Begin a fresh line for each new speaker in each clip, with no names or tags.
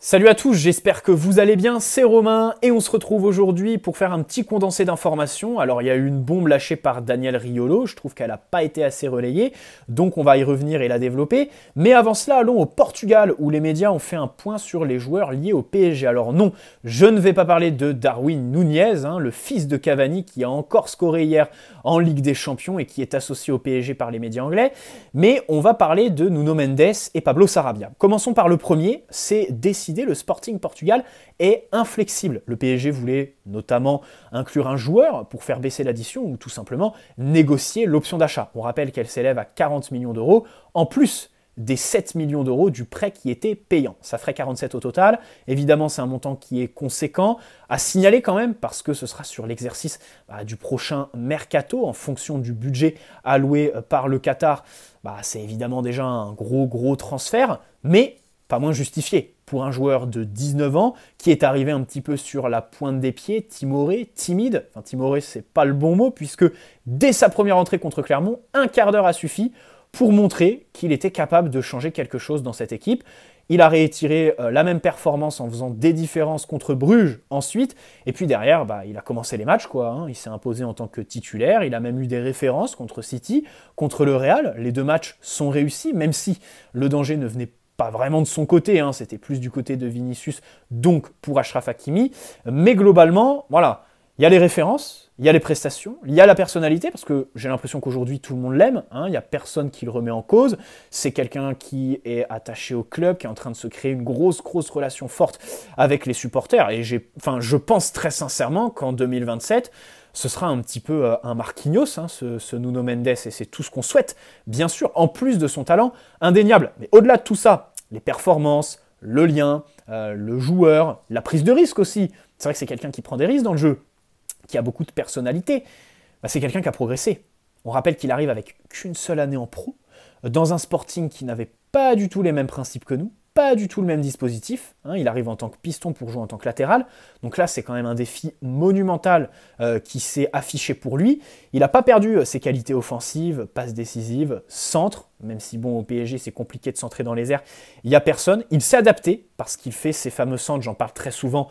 Salut à tous, j'espère que vous allez bien, c'est Romain et on se retrouve aujourd'hui pour faire un petit condensé d'informations. Alors il y a eu une bombe lâchée par Daniel Riolo, je trouve qu'elle n'a pas été assez relayée, donc on va y revenir et la développer. Mais avant cela, allons au Portugal où les médias ont fait un point sur les joueurs liés au PSG. Alors non, je ne vais pas parler de Darwin Núñez, le fils de Cavani qui a encore scoré hier en Ligue des Champions et qui est associé au PSG par les médias anglais, mais on va parler de Nuno Mendes et Pablo Sarabia. Commençons par le premier, c'est décidé. Le Sporting Portugal est inflexible. Le PSG voulait notamment inclure un joueur pour faire baisser l'addition ou tout simplement négocier l'option d'achat. On rappelle qu'elle s'élève à 40 millions d'euros, en plus des 7 millions d'euros du prêt qui était payant. Ça ferait 47 au total. Évidemment, c'est un montant qui est conséquent. À signaler quand même, parce que ce sera sur l'exercice du prochain mercato, en fonction du budget alloué par le Qatar. C'est évidemment déjà un gros transfert, mais pas moins justifié pour un joueur de 19 ans qui est arrivé un petit peu sur la pointe des pieds, timoré, timide. Enfin, timoré, c'est pas le bon mot, puisque dès sa première entrée contre Clermont, un quart d'heure a suffi pour montrer qu'il était capable de changer quelque chose dans cette équipe. Il a réitéré la même performance en faisant des différences contre Bruges ensuite. Et puis derrière, il a commencé les matchs, Il s'est imposé en tant que titulaire. Il a même eu des références contre City, contre le Real. Les deux matchs sont réussis, même si le danger ne venait pas vraiment de son côté, c'était plus du côté de Vinicius, donc pour Achraf Hakimi. Mais globalement, voilà, il y a les références, il y a les prestations, il y a la personnalité, parce que j'ai l'impression qu'aujourd'hui tout le monde l'aime, il n'y a personne qui le remet en cause. C'est quelqu'un qui est attaché au club, qui est en train de se créer une grosse relation forte avec les supporters. Et je pense très sincèrement qu'en 2027, ce sera un petit peu un Marquinhos, ce Nuno Mendes, et c'est tout ce qu'on souhaite, bien sûr, en plus de son talent indéniable. Mais au-delà de tout ça, les performances, le lien, le joueur, la prise de risque aussi. C'est vrai que c'est quelqu'un qui prend des risques dans le jeu, qui a beaucoup de personnalité. C'est quelqu'un qui a progressé. On rappelle qu'il arrive avec qu'une seule année en pro, dans un Sporting qui n'avait pas du tout les mêmes principes que nous, pas du tout le même dispositif. Il arrive en tant que piston pour jouer en tant que latéral. Donc là, c'est quand même un défi monumental qui s'est affiché pour lui. Il n'a pas perdu ses qualités offensives, passes décisives, centre, même si au PSG, c'est compliqué de centrer dans les airs. Il n'y a personne. Il s'est adapté parce qu'il fait ces fameux centres, j'en parle très souvent,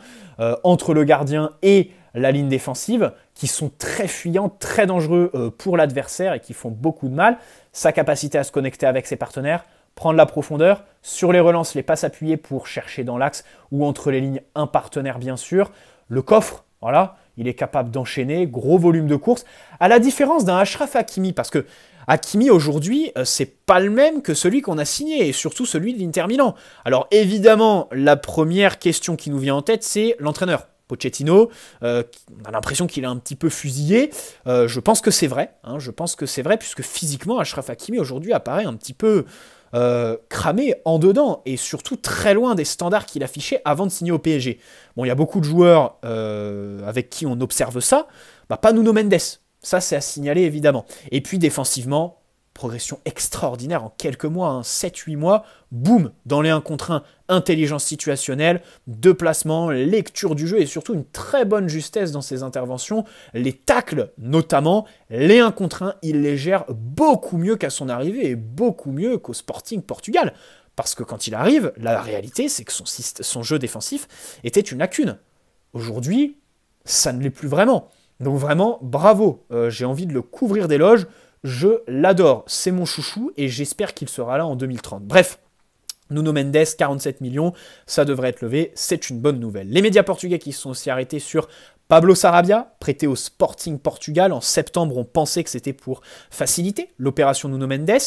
entre le gardien et la ligne défensive, qui sont très fuyants, très dangereux pour l'adversaire et qui font beaucoup de mal. Sa capacité à se connecter avec ses partenaires, prendre la profondeur, sur les relances, les passes appuyées pour chercher dans l'axe ou entre les lignes un partenaire bien sûr. Le coffre, voilà, il est capable d'enchaîner, gros volume de course, à la différence d'un Achraf Hakimi, parce que Hakimi aujourd'hui, c'est pas le même que celui qu'on a signé, et surtout celui de l'Inter Milan. Alors évidemment, la première question qui nous vient en tête, c'est l'entraîneur. Pochettino, on a l'impression qu'il est un petit peu fusillé. Je pense que c'est vrai, puisque physiquement, Achraf Hakimi aujourd'hui apparaît un petit peu cramé en dedans et surtout très loin des standards qu'il affichait avant de signer au PSG. Il y a beaucoup de joueurs avec qui on observe ça, pas Nuno Mendes, ça c'est à signaler évidemment. Et puis défensivement, progression extraordinaire en quelques mois, 7-8 mois, boum, dans les 1 contre 1, intelligence situationnelle, de placement, lecture du jeu et surtout une très bonne justesse dans ses interventions. Les tacles notamment, les 1 contre 1, il les gère beaucoup mieux qu'à son arrivée et beaucoup mieux qu'au Sporting Portugal. Parce que quand il arrive, la réalité c'est que son jeu défensif était une lacune. Aujourd'hui, ça ne l'est plus vraiment. Donc vraiment, bravo, j'ai envie de le couvrir d'éloges. Je l'adore, c'est mon chouchou et j'espère qu'il sera là en 2030. Bref, Nuno Mendes, 47 millions, ça devrait être levé, c'est une bonne nouvelle. Les médias portugais qui se sont aussi arrêtés sur Pablo Sarabia, prêté au Sporting Portugal. En septembre, on pensait que c'était pour faciliter l'opération Nuno Mendes.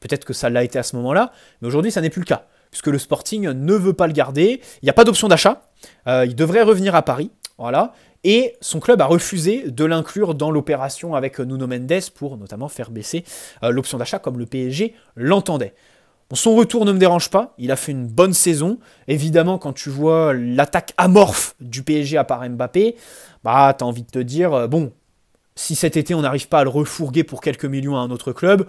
Peut-être que ça l'a été à ce moment-là, mais aujourd'hui, ça n'est plus le cas, puisque le Sporting ne veut pas le garder. Il n'y a pas d'option d'achat, il devrait revenir à Paris, voilà. Et son club a refusé de l'inclure dans l'opération avec Nuno Mendes pour notamment faire baisser l'option d'achat comme le PSG l'entendait. Son retour ne me dérange pas, il a fait une bonne saison. Évidemment, quand tu vois l'attaque amorphe du PSG à part Mbappé, t'as envie de te dire, si cet été on n'arrive pas à le refourguer pour quelques millions à un autre club,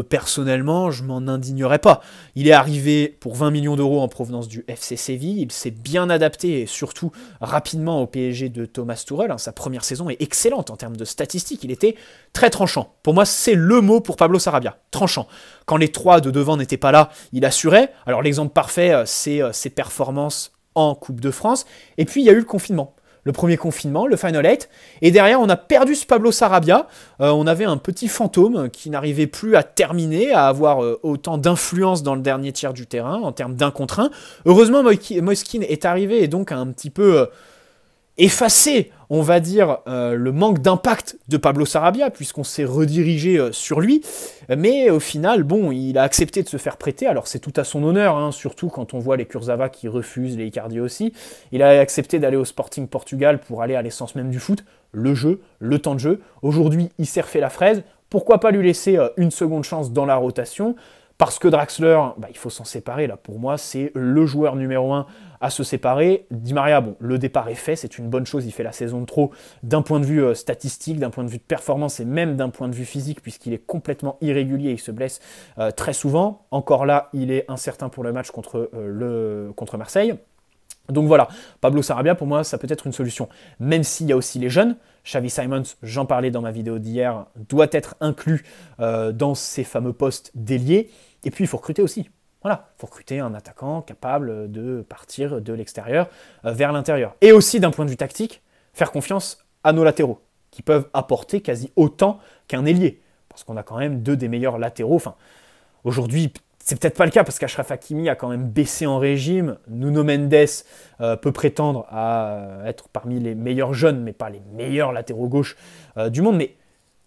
personnellement je m'en indignerais pas. Il est arrivé pour 20 millions d'euros en provenance du FC Séville, il s'est bien adapté et surtout rapidement au PSG de Thomas Tuchel. Sa première saison est excellente en termes de statistiques, il était très tranchant. Pour moi c'est le mot pour Pablo Sarabia, tranchant. Quand les trois de devant n'étaient pas là, il assurait. Alors l'exemple parfait c'est ses performances en Coupe de France. Et puis il y a eu le confinement. Le premier confinement, le Final 8, et derrière on a perdu ce Pablo Sarabia, on avait un petit fantôme qui n'arrivait plus à terminer, à avoir autant d'influence dans le dernier tiers du terrain, en termes d'un contre un. Heureusement Moiskin est arrivé et donc a un petit peu effacer, on va dire, le manque d'impact de Pablo Sarabia, puisqu'on s'est redirigé sur lui. Mais au final, bon, il a accepté de se faire prêter. Alors c'est tout à son honneur, hein, surtout quand on voit les Kurzawa qui refusent, les Icardi aussi. Il a accepté d'aller au Sporting Portugal pour aller à l'essence même du foot, le jeu, le temps de jeu. Aujourd'hui, il s'est refait la fraise. Pourquoi pas lui laisser une seconde chance dans la rotation ? Parce que Draxler, il faut s'en séparer, là, pour moi, c'est le joueur numéro 1 à se séparer. Di Maria, bon, le départ est fait, c'est une bonne chose, il fait la saison de trop d'un point de vue statistique, d'un point de vue de performance et même d'un point de vue physique, puisqu'il est complètement irrégulier, il se blesse très souvent. Encore là, il est incertain pour le match contre Marseille. Donc voilà, Pablo Sarabia, pour moi, ça peut être une solution. Même s'il y a aussi les jeunes, Xavi Simons, j'en parlais dans ma vidéo d'hier, doit être inclus dans ces fameux postes d'ailier. Et puis, il faut recruter aussi. Voilà, il faut recruter un attaquant capable de partir de l'extérieur vers l'intérieur. Et aussi, d'un point de vue tactique, faire confiance à nos latéraux, qui peuvent apporter quasi autant qu'un ailier. Parce qu'on a quand même deux des meilleurs latéraux. Enfin, aujourd'hui, c'est peut-être pas le cas parce qu'Achraf Hakimi a quand même baissé en régime. Nuno Mendes peut prétendre à être parmi les meilleurs jeunes, mais pas les meilleurs latéraux gauche du monde. Mais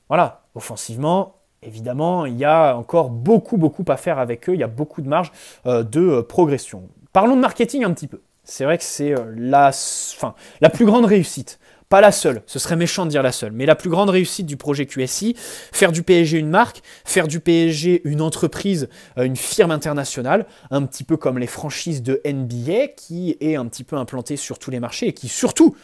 voilà, offensivement, évidemment, il y a encore beaucoup à faire avec eux. Il y a beaucoup de marge de progression. Parlons de marketing un petit peu. C'est vrai que c'est la plus grande réussite. Pas la seule, ce serait méchant de dire la seule, mais la plus grande réussite du projet QSI, faire du PSG une marque, faire du PSG une entreprise, une firme internationale, un petit peu comme les franchises de NBA, qui est un petit peu implantée sur tous les marchés et qui surtout,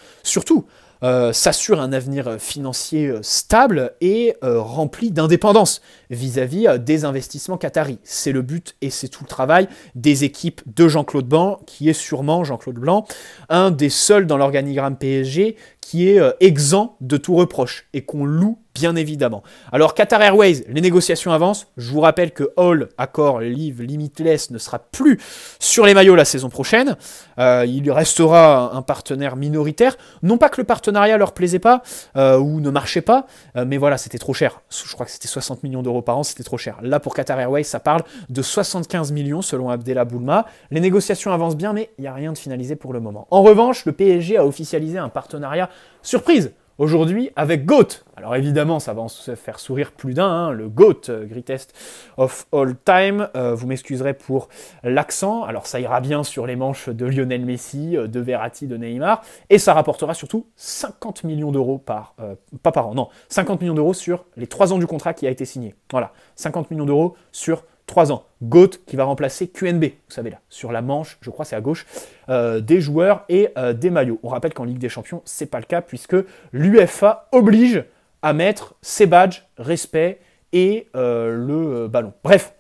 s'assure un avenir financier stable et rempli d'indépendance vis-à-vis des investissements qataris. C'est le but et c'est tout le travail des équipes de Jean-Claude Blanc, qui est sûrement, Jean-Claude Blanc, un des seuls dans l'organigramme PSG qui est exempt de tout reproche et qu'on loue bien évidemment. Alors Qatar Airways, les négociations avancent. Je vous rappelle que All Accord Live Limitless ne sera plus sur les maillots la saison prochaine. Il restera un partenaire minoritaire. Non pas que le partenariat leur plaisait pas ou ne marchait pas, mais voilà, c'était trop cher. Je crois que c'était 60 millions d'euros par an, c'était trop cher. Là pour Qatar Airways, ça parle de 75 millions selon Abdellah Boulma. Les négociations avancent bien, mais il n'y a rien de finalisé pour le moment. En revanche, le PSG a officialisé un partenariat surprise aujourd'hui avec GOAT. Alors évidemment, ça va en se faire sourire plus d'un, hein, le GOAT, Greatest of All Time. Vous m'excuserez pour l'accent. Alors ça ira bien sur les manches de Lionel Messi, de Verratti, de Neymar. Et ça rapportera surtout 50 millions d'euros pas par an, non, 50 millions d'euros sur les 3 ans du contrat qui a été signé. Voilà, 50 millions d'euros sur 3 ans. GOAT qui va remplacer QNB, vous savez là, sur la manche, je crois c'est à gauche, des joueurs et des maillots. On rappelle qu'en Ligue des Champions, c'est pas le cas puisque l'UEFA oblige à mettre ses badges, respect et le ballon. Bref,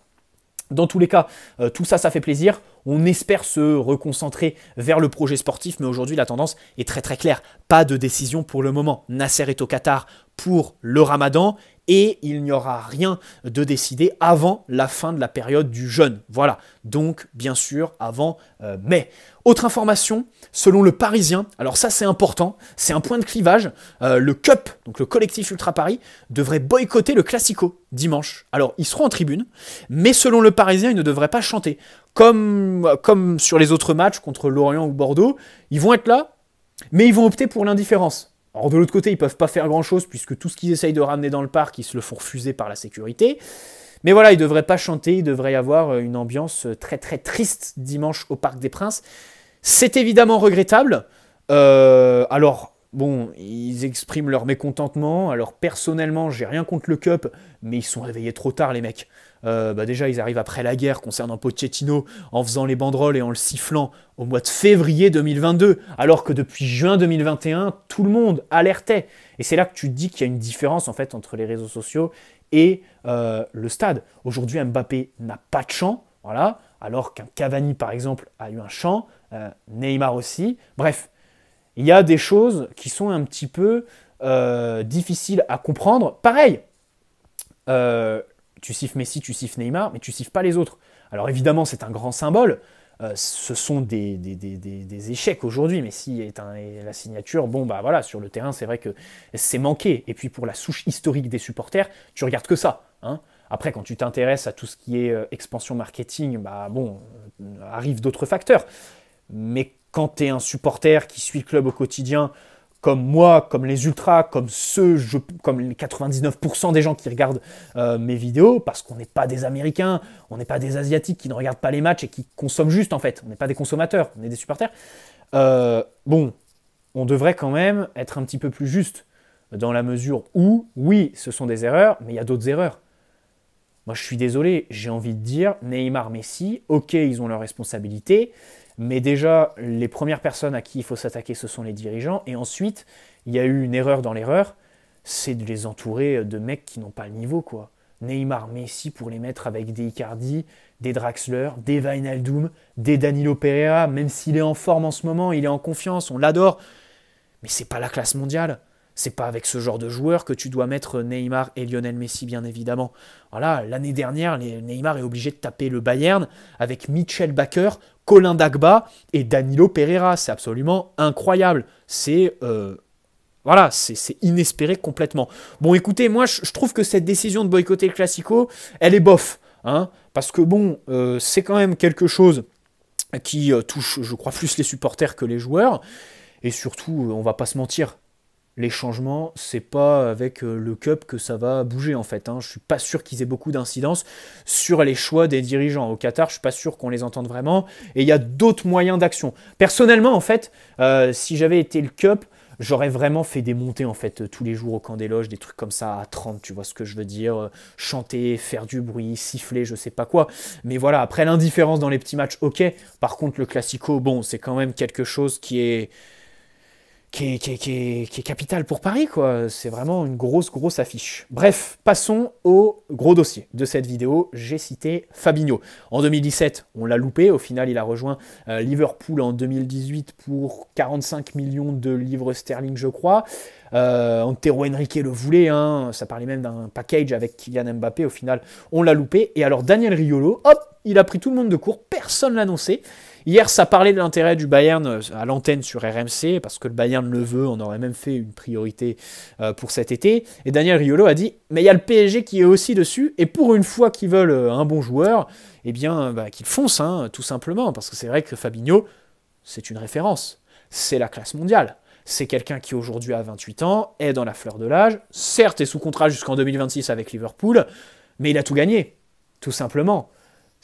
dans tous les cas, tout ça, ça fait plaisir. On espère se reconcentrer vers le projet sportif, mais aujourd'hui, la tendance est très claire. Pas de décision pour le moment. Nasser est au Qatar pour le Ramadan et il n'y aura rien de décidé avant la fin de la période du jeûne. Voilà, donc bien sûr avant mai. Autre information, selon le Parisien, alors ça c'est important, c'est un point de clivage, le CUP, donc le collectif Ultra Paris, devrait boycotter le Classico dimanche. Alors ils seront en tribune, mais selon le Parisien, ils ne devraient pas chanter. Comme sur les autres matchs contre Lorient ou Bordeaux, ils vont être là, mais ils vont opter pour l'indifférence. Alors de l'autre côté, ils ne peuvent pas faire grand-chose puisque tout ce qu'ils essayent de ramener dans le parc, ils se le font refuser par la sécurité. Mais voilà, ils ne devraient pas chanter, il devrait y avoir une ambiance très triste dimanche au Parc des Princes. C'est évidemment regrettable. Alors, bon, ils expriment leur mécontentement. Alors personnellement, j'ai rien contre le Cup, mais ils sont réveillés trop tard les mecs. Déjà, ils arrivent après la guerre concernant Pochettino en faisant les banderoles et en le sifflant au mois de février 2022, alors que depuis juin 2021, tout le monde alertait. Et c'est là que tu te dis qu'il y a une différence en fait entre les réseaux sociaux et le stade. Aujourd'hui, Mbappé n'a pas de chant, voilà, alors qu'un Cavani, par exemple, a eu un chant, Neymar aussi. Bref, il y a des choses qui sont un petit peu difficiles à comprendre. Pareil, tu siffles Messi, tu siffles Neymar, mais tu siffles pas les autres. Alors évidemment, c'est un grand symbole, ce sont des échecs aujourd'hui. Messi est la signature. Bon, bah voilà, sur le terrain, c'est vrai que c'est manqué. Et puis pour la souche historique des supporters, tu regardes que ça. Hein. Après, quand tu t'intéresses à tout ce qui est expansion marketing, bah bon, arrivent d'autres facteurs. Mais quand tu es un supporter qui suit le club au quotidien, comme moi, comme les ultras, comme comme les 99% des gens qui regardent mes vidéos, parce qu'on n'est pas des Américains, on n'est pas des Asiatiques qui ne regardent pas les matchs et qui consomment juste en fait. On n'est pas des consommateurs, on est des supporters. Bon, on devrait quand même être un petit peu plus juste dans la mesure où, oui, ce sont des erreurs, mais il y a d'autres erreurs. Moi, je suis désolé, j'ai envie de dire, Neymar, Messi, ok, ils ont leurs responsabilités, mais déjà, les premières personnes à qui il faut s'attaquer, ce sont les dirigeants. Et ensuite, il y a eu une erreur dans l'erreur, c'est de les entourer de mecs qui n'ont pas le niveau, quoi. Neymar, Messi, pour les mettre avec des Icardi, des Draxler, des Wijnaldum, des Danilo Pereira, même s'il est en forme en ce moment, il est en confiance, on l'adore. Mais c'est pas la classe mondiale. C'est pas avec ce genre de joueur que tu dois mettre Neymar et Lionel Messi, bien évidemment. Voilà, l'année dernière, Neymar est obligé de taper le Bayern avec Mitchell Baker, Colin Dagba et Danilo Pereira. C'est absolument incroyable. C'est voilà, c'est inespéré complètement. Bon, écoutez, moi, je trouve que cette décision de boycotter le Classico, elle est bof. Hein, parce que bon, c'est quand même quelque chose qui touche, je crois, plus les supporters que les joueurs. Et surtout, on va pas se mentir, les changements, c'est pas avec le Cup que ça va bouger en fait. Hein. Je suis pas sûr qu'ils aient beaucoup d'incidence sur les choix des dirigeants. Au Qatar, je suis pas sûr qu'on les entende vraiment. Et il y a d'autres moyens d'action. Personnellement, en fait, si j'avais été le Cup, j'aurais vraiment fait des montées en fait tous les jours au camp des loges, des trucs comme ça à 30, tu vois ce que je veux dire, chanter, faire du bruit, siffler, je sais pas quoi. Mais voilà, après l'indifférence dans les petits matchs, ok. Par contre, le Classico, bon, c'est quand même quelque chose qui est capital pour Paris, quoi. C'est vraiment une grosse affiche. Bref, passons au gros dossier de cette vidéo. J'ai cité Fabinho. En 2017, on l'a loupé. Au final, il a rejoint Liverpool en 2018 pour 45 millions de livres sterling, je crois. Antero Henrique le voulait, hein. Ça parlait même d'un package avec Kylian Mbappé. Au final, on l'a loupé. Et alors, Daniel Riolo, hop, il a pris tout le monde de court. Personne l'a annoncé. Hier, ça parlait de l'intérêt du Bayern à l'antenne sur RMC, parce que le Bayern le veut, on aurait même fait une priorité pour cet été. Et Daniel Riolo a dit, mais il y a le PSG qui est aussi dessus, et pour une fois qu'ils veulent un bon joueur, eh bien, qu'ils foncent, hein, tout simplement, parce que c'est vrai que Fabinho, c'est une référence, c'est la classe mondiale. C'est quelqu'un qui aujourd'hui a 28 ans, est dans la fleur de l'âge, certes est sous contrat jusqu'en 2026 avec Liverpool, mais il a tout gagné, tout simplement.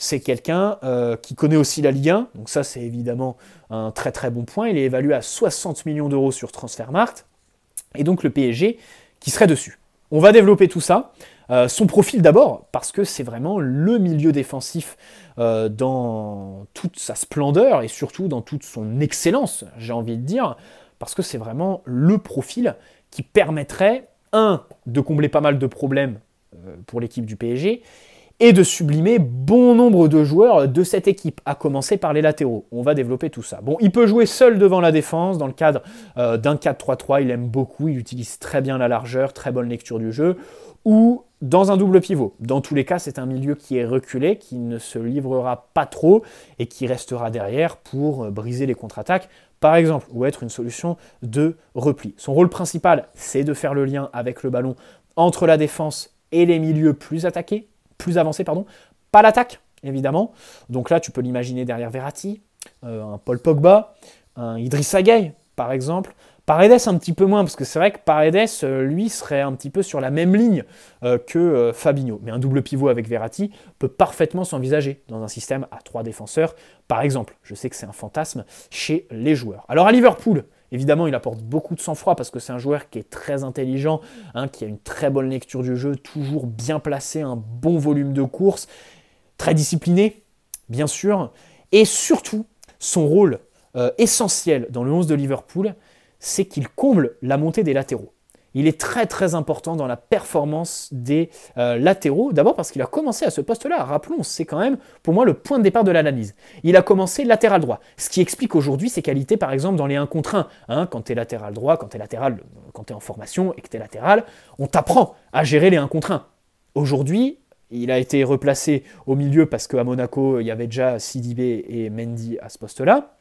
C'est quelqu'un qui connaît aussi la Ligue 1, donc ça c'est évidemment un très bon point. Il est évalué à 60 millions d'euros sur Transfermarkt, et donc le PSG qui serait dessus. On va développer tout ça. Son profil d'abord, parce que c'est vraiment le milieu défensif dans toute sa splendeur et surtout dans toute son excellence, j'ai envie de dire, parce que c'est vraiment le profil qui permettrait, de combler pas mal de problèmes pour l'équipe du PSG, et de sublimer bon nombre de joueurs de cette équipe, à commencer par les latéraux. On va développer tout ça. Bon, il peut jouer seul devant la défense, dans le cadre d'un 4-3-3, il aime beaucoup, il utilise très bien la largeur, très bonne lecture du jeu, ou dans un double pivot. Dans tous les cas, c'est un milieu qui est reculé, qui ne se livrera pas trop, et qui restera derrière pour briser les contre-attaques, par exemple, ou être une solution de repli. Son rôle principal, c'est de faire le lien avec le ballon entre la défense et les milieux plus avancés, pas l'attaque, évidemment. Donc là, tu peux l'imaginer derrière Verratti, un Paul Pogba, un Idrissa Gueye, par exemple. Paredes, un petit peu moins, parce que c'est vrai que Paredes, lui, serait un petit peu sur la même ligne que Fabinho. Mais un double pivot avec Verratti peut parfaitement s'envisager dans un système à 3 défenseurs, par exemple. Je sais que c'est un fantasme chez les joueurs. Alors à Liverpool, évidemment, il apporte beaucoup de sang-froid parce que c'est un joueur qui est très intelligent, hein, qui a une très bonne lecture du jeu, toujours bien placé, un bon volume de course, très discipliné, bien sûr. Et surtout, son rôle essentiel dans le 11 de Liverpool, c'est qu'il comble la montée des latéraux. Il est très important dans la performance des latéraux, d'abord parce qu'il a commencé à ce poste-là, rappelons, c'est quand même pour moi le point de départ de l'analyse. Il a commencé latéral droit, ce qui explique aujourd'hui ses qualités par exemple dans les 1 contre 1. Hein, quand tu es latéral droit, quand tu es en formation et que tu es latéral, on t'apprend à gérer les 1 contre 1. Aujourd'hui, il a été replacé au milieu parce qu'à Monaco, il y avait déjà Sidibé et Mendy à ce poste-là.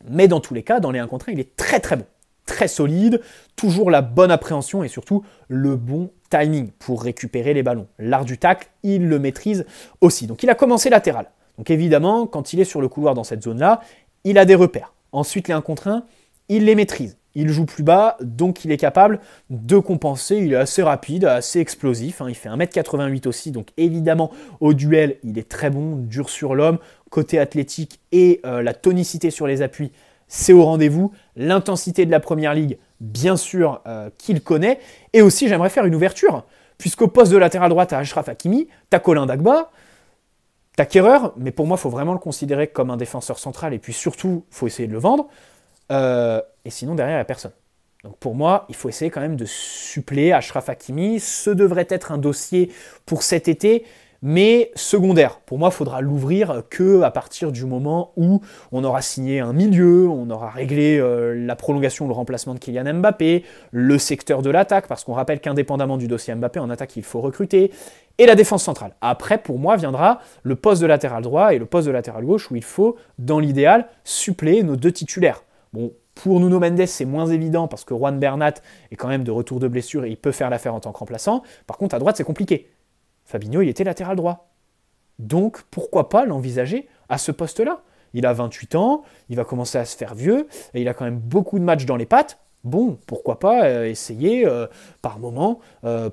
Mais dans tous les cas, dans les 1 contre 1, il est très très bon. Très solide, toujours la bonne appréhension et surtout le bon timing pour récupérer les ballons. L'art du tacle, il le maîtrise aussi. Donc il a commencé latéral. Donc évidemment, quand il est sur le couloir dans cette zone-là, il a des repères. Ensuite, les 1 contre 1, il les maîtrise. Il joue plus bas, donc il est capable de compenser. Il est assez rapide, assez explosif. Il fait 1m88 aussi, donc évidemment, au duel, il est très bon, dur sur l'homme. Côté athlétique et la tonicité sur les appuis, c'est au rendez-vous. L'intensité de la Première Ligue, bien sûr, qu'il connaît. Et aussi, j'aimerais faire une ouverture, puisqu'au poste de latéral droit, tu as Achraf Hakimi, tu as Colin Dagba, tu as Kehrer, mais pour moi, il faut vraiment le considérer comme un défenseur central. Et puis surtout, il faut essayer de le vendre. Et sinon, derrière, il n'y a personne. Donc pour moi, il faut essayer quand même de suppléer Achraf Hakimi. Ce devrait être un dossier pour cet été, mais secondaire. Pour moi, il faudra l'ouvrir qu'à partir du moment où on aura signé un milieu, on aura réglé la prolongation, le remplacement de Kylian Mbappé, le secteur de l'attaque, parce qu'on rappelle qu'indépendamment du dossier Mbappé, en attaque, il faut recruter, et la défense centrale. Après, pour moi, viendra le poste de latéral droit et le poste de latéral gauche, où il faut, dans l'idéal, suppléer nos 2 titulaires. Bon, pour Nuno Mendes, c'est moins évident parce que Juan Bernat est quand même de retour de blessure et il peut faire l'affaire en tant que remplaçant. Par contre, à droite, c'est compliqué. Fabinho, il était latéral droit. Donc, pourquoi pas l'envisager à ce poste-là? Il a 28 ans, il va commencer à se faire vieux, et il a quand même beaucoup de matchs dans les pattes. Bon, pourquoi pas essayer par moment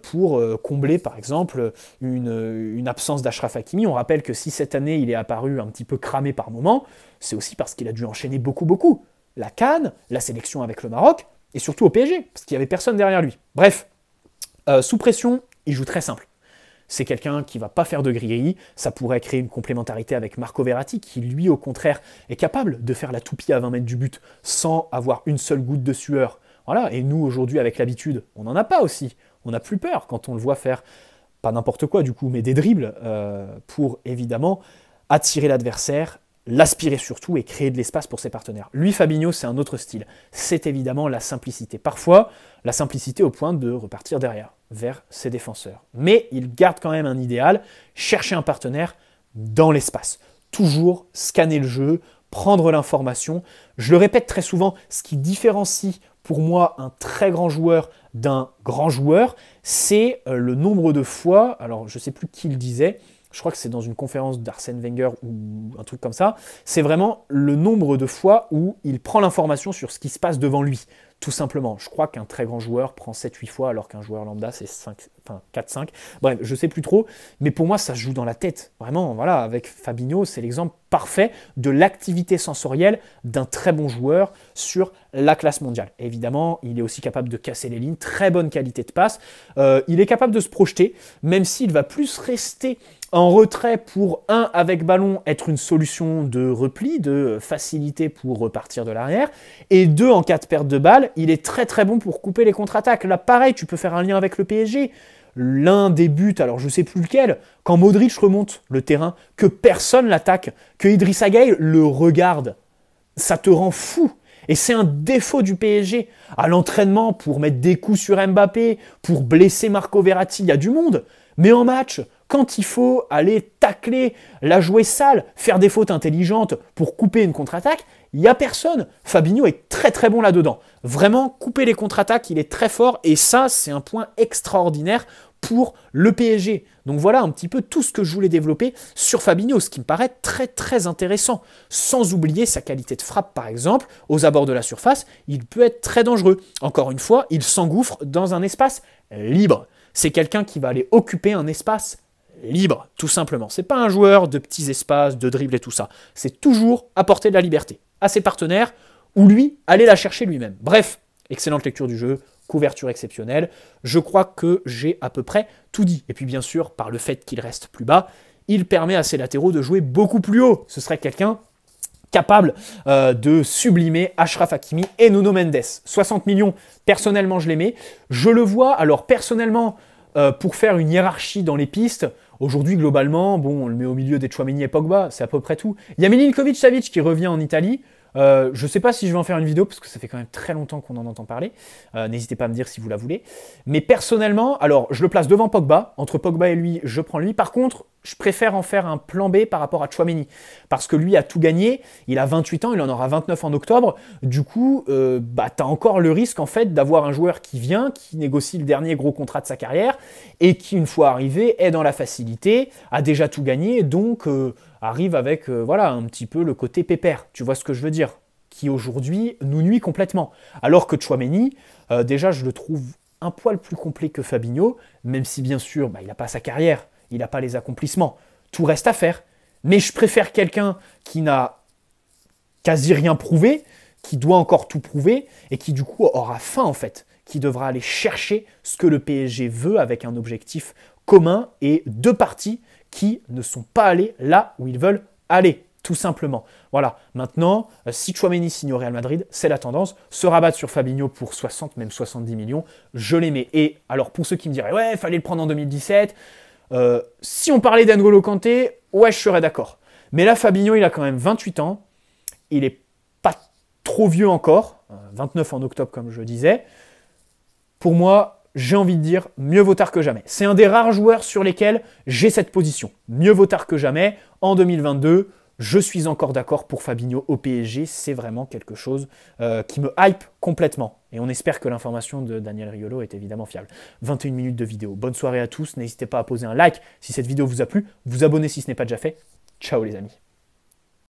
pour combler, par exemple, une absence d'Achraf Hakimi. On rappelle que si cette année, il est apparu un petit peu cramé par moment, c'est aussi parce qu'il a dû enchaîner beaucoup. La CAN, la sélection avec le Maroc, et surtout au PSG, parce qu'il n'y avait personne derrière lui. Bref, sous pression, il joue très simple. C'est quelqu'un qui ne va pas faire de grillerie, ça pourrait créer une complémentarité avec Marco Verratti, qui lui, au contraire, est capable de faire la toupie à 20 mètres du but sans avoir une seule goutte de sueur. Voilà, et nous, aujourd'hui, avec l'habitude, on n'en a pas aussi. On n'a plus peur quand on le voit faire, pas n'importe quoi du coup, mais des dribbles, pour évidemment attirer l'adversaire, l'aspirer surtout et créer de l'espace pour ses partenaires. Lui, Fabinho, c'est un autre style. C'est évidemment la simplicité. Parfois, la simplicité au point de repartir derrière, vers ses défenseurs. Mais il garde quand même un idéal, chercher un partenaire dans l'espace. Toujours scanner le jeu, prendre l'information. Je le répète très souvent, ce qui différencie pour moi un très grand joueur d'un grand joueur, c'est le nombre de fois, alors je ne sais plus qui le disait, je crois que c'est dans une conférence d'Arsène Wenger ou un truc comme ça, c'est vraiment le nombre de fois où il prend l'information sur ce qui se passe devant lui, tout simplement. Je crois qu'un très grand joueur prend 7-8 fois, alors qu'un joueur lambda, c'est 4-5. Bref, je sais plus trop, mais pour moi, ça se joue dans la tête. Vraiment, voilà, avec Fabinho, c'est l'exemple parfait de l'activité sensorielle d'un très bon joueur sur la classe mondiale. Et évidemment, il est aussi capable de casser les lignes, très bonne qualité de passe. Il est capable de se projeter, même s'il va plus rester en retrait pour, avec ballon, être une solution de repli, de facilité pour repartir de l'arrière, et 2, en cas de perte de balle, il est très très bon pour couper les contre-attaques. Là, pareil, tu peux faire un lien avec le PSG. L'un des buts, alors je sais plus lequel, quand Modric remonte le terrain, que personne l'attaque, que Idrissa Gueye le regarde, ça te rend fou. Et c'est un défaut du PSG. À l'entraînement, pour mettre des coups sur Mbappé, pour blesser Marco Verratti, il y a du monde. Mais en match, quand il faut aller tacler, la jouer sale, faire des fautes intelligentes pour couper une contre-attaque, il n'y a personne. Fabinho est très très bon là-dedans. Vraiment, couper les contre-attaques, il est très fort. Et ça, c'est un point extraordinaire pour le PSG. Donc voilà un petit peu tout ce que je voulais développer sur Fabinho, ce qui me paraît très très intéressant. Sans oublier sa qualité de frappe, par exemple, aux abords de la surface, il peut être très dangereux. Encore une fois, il s'engouffre dans un espace libre. C'est quelqu'un qui va aller occuper un espace libre, tout simplement. C'est pas un joueur de petits espaces, de dribble et tout ça. C'est toujours apporter de la liberté à ses partenaires ou lui, aller la chercher lui-même. Bref, excellente lecture du jeu, couverture exceptionnelle. Je crois que j'ai à peu près tout dit. Et puis bien sûr, par le fait qu'il reste plus bas, il permet à ses latéraux de jouer beaucoup plus haut. Ce serait quelqu'un capable de sublimer Achraf Hakimi et Nuno Mendes. 60 millions, personnellement, je les mets. Je le vois, alors personnellement, pour faire une hiérarchie dans les pistes, aujourd'hui, globalement, bon, on le met au milieu des Tchouaméni et Pogba, c'est à peu près tout. Il y a Milinkovic-Savic qui revient en Italie. Je ne sais pas si je vais en faire une vidéo, parce que ça fait quand même très longtemps qu'on en entend parler. N'hésitez pas à me dire si vous la voulez. Mais personnellement, alors je le place devant Pogba. Entre Pogba et lui, je prends lui. Par contre, je préfère en faire un plan B par rapport à Tchouaméni. Parce que lui a tout gagné. Il a 28 ans, il en aura 29 en octobre. Du coup, tu as encore le risque en fait d'avoir un joueur qui vient, qui négocie le dernier gros contrat de sa carrière, et qui, une fois arrivé, est dans la facilité, a déjà tout gagné, donc arrive avec voilà, un petit peu le côté pépère. Tu vois ce que je veux dire? Qui aujourd'hui nous nuit complètement. Alors que Tchouaméni, déjà je le trouve un poil plus complet que Fabinho, même si bien sûr il n'a pas sa carrière, il n'a pas les accomplissements. Tout reste à faire. Mais je préfère quelqu'un qui n'a quasi rien prouvé, qui doit encore tout prouver, et qui du coup aura faim en fait, qui devra aller chercher ce que le PSG veut avec un objectif commun et deux parties qui ne sont pas allés là où ils veulent aller, tout simplement. Voilà, maintenant, si Tchouaméni signe au Real Madrid, c'est la tendance, se rabattre sur Fabinho pour 60, même 70 millions, je les mets. Et alors pour ceux qui me diraient, ouais, il fallait le prendre en 2017, si on parlait d'N'Golo Kanté, ouais, je serais d'accord. Mais là, Fabinho, il a quand même 28 ans, il est pas trop vieux encore, 29 en octobre comme je disais. Pour moi, j'ai envie de dire, mieux vaut tard que jamais. C'est un des rares joueurs sur lesquels j'ai cette position. Mieux vaut tard que jamais. En 2022, je suis encore d'accord pour Fabinho au PSG. C'est vraiment quelque chose qui me hype complètement. Et on espère que l'information de Daniel Riolo est évidemment fiable. 21 minutes de vidéo. Bonne soirée à tous. N'hésitez pas à poser un like si cette vidéo vous a plu. Vous abonner si ce n'est pas déjà fait. Ciao les amis.